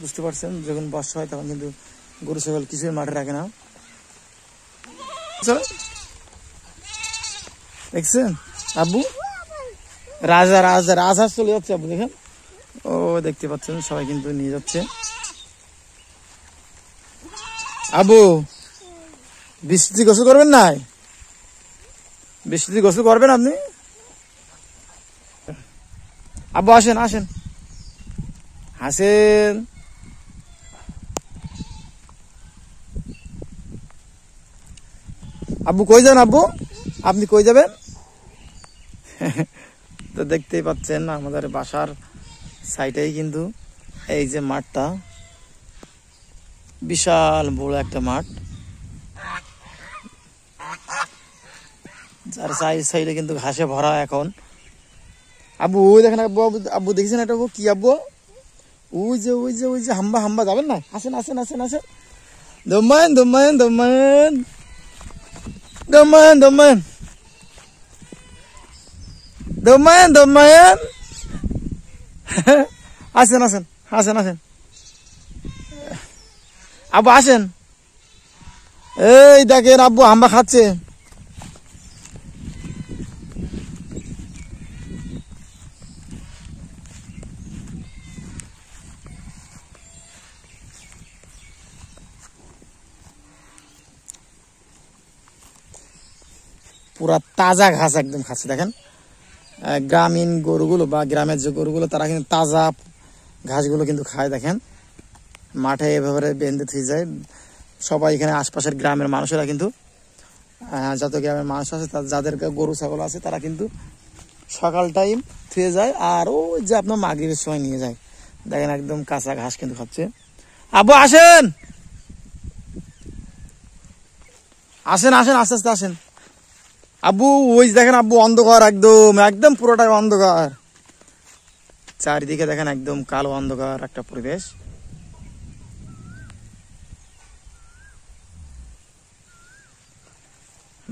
বুঝতে পারছেন, যখন বর্ষা হয় তখন কিন্তু গরু ছাগল কিছুই মাঠে রাখে না। দেখছেন আব্বু, রাজা রাজা রাজহাঁস চলে যাচ্ছে আব্বু, দেখেন। ও দেখতে পাচ্ছেন সবাই কিন্তু নিয়ে যাচ্ছে। আব্বু বৃষ্টি গোসল করবেন না? বৃষ্টি গোসল করবেন আপনি? আব্বু আসেন আসেন আসেন। আব্বু কই যান? আব্বু আপনি কই যাবেন? তো দেখতেই পাচ্ছেন আমাদের বাসার সাইডেই কিন্তু এই যে মাঠটা, বিশাল বড় একটা মাঠ, যার সাইডে কিন্তু ঘাসে ভরা এখন। আব্বু ওই দেখেন, আব্বু আব্বু দেখেছেন এটা কি আব্বু? ওই যে ওই যে ওই যে হাম্বা হাম্বা, যাবেন না? আসেন আসেন আসেন আসেন, দমায়ন দমায়ন দমায়ন দমায়ন দমায়ন দমায়ন দমায়ন, আসেন আসেন আসেন আসেন আব্বু আসেন। এই দেখেন আব্বু হাম্বা খাচ্ছে। পুরা তাজা ঘাস একদম খাচ্ছে, দেখেন। গ্রামীণ গরুগুলো বা গ্রামের যে গরুগুলো তারা কিন্তু তাজা ঘাসগুলো কিন্তু খায়, দেখেন। মাঠে এভাবে বেঁধে থুয়ে যায়। সবাই এখানে আশপাশের গ্রামের মানুষেরা কিন্তু, যত গ্রামের মানুষ আছে যাদের গরু ছাগল আছে তারা কিন্তু সকাল টাইম থুয়ে যায়, আর ওই যে আপনার মাগরিবের সময় নিয়ে যায়। দেখেন একদম কাঁচা ঘাস কিন্তু খাচ্ছে। আব্বু আসেন আসেন আসেন, আস্তে আস্তে আসেন আব্বু। ওই দেখেন আব্বু, অন্ধকার একদম একদম পুরোটাই অন্ধকার, চারিদিকে দেখেন একদম কালো অন্ধকার একটা পরিবেশ।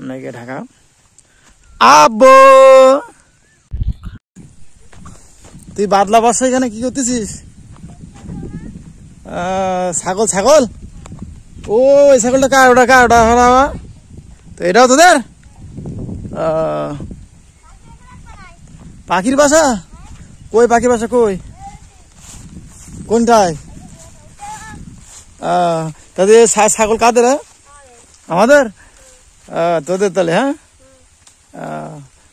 মেঘে ঢাকা। আব্বু তুই বাদলা বাসা এখানে কি করতেছিস? ছাগল ছাগল, ও এই ছাগলটা কার? ওটা কার? ওটা তো এটাও তোদের? পাখির বাসা? কই পাখির বাসা কই? কোনটায়? তাদের ছাগল কাদের? আমাদের? তোদের তাহলে? হ্যাঁ,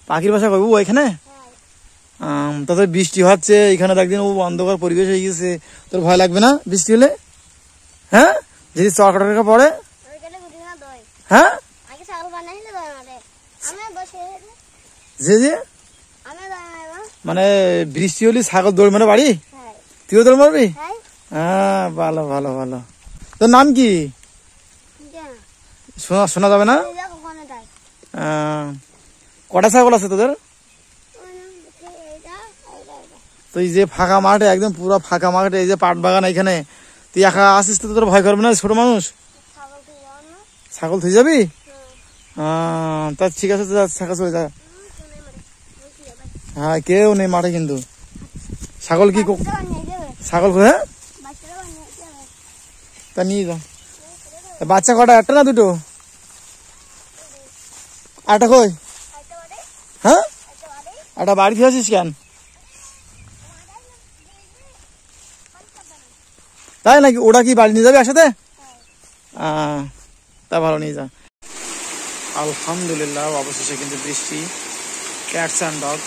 পাখির বাসা কই? ও এখানে? তাদের বৃষ্টি হচ্ছে এখানে, একদিন ও অন্ধকার পরিবেশ হয়ে গেছে, তোর ভয় লাগবে না বৃষ্টি হলে? হ্যাঁ, যদি চরকা পড়ে? হ্যাঁ, যে যে মানে বৃষ্টি হলে ছাগল দৌড় মানে বাড়ি? তুইও দৌড় মারবি? হ্যাঁ, ভালো ভালো ভালো। তোর নাম কি? শোনা শোনা যাবে না? কটা ছাগল আছে তোদের? তো এই যে ফাঁকা মাঠে, একদম পুরো ফাঁকা মাঠে, এই যে পাট বাগান, এখানে তুই একা আসিস তো তোর ভয় করবে না? ছোট মানুষ, ছাগল থুই যাবি? তা ঠিক আছে, ছাগল চলে যা। হ্যাঁ, কেউ নেই মাঠে কিন্তু। ছাগল কি ছাগল হ্যাঁ, তা নিয়ে যা। বাচ্চা কটা? একটা না দুটো? একটা কই? হ্যাঁ, একটা বাড়ি ফিরে আসিস কেন? তাই নাকি? ওটা কি বাড়ি নিয়ে যাবে একসাথে? তা ভালো, নিয়ে যা। আলহামদুলিল্লাহ, অবশেষে কিন্তু বৃষ্টি, ক্যাটস অ্যান্ড ডগ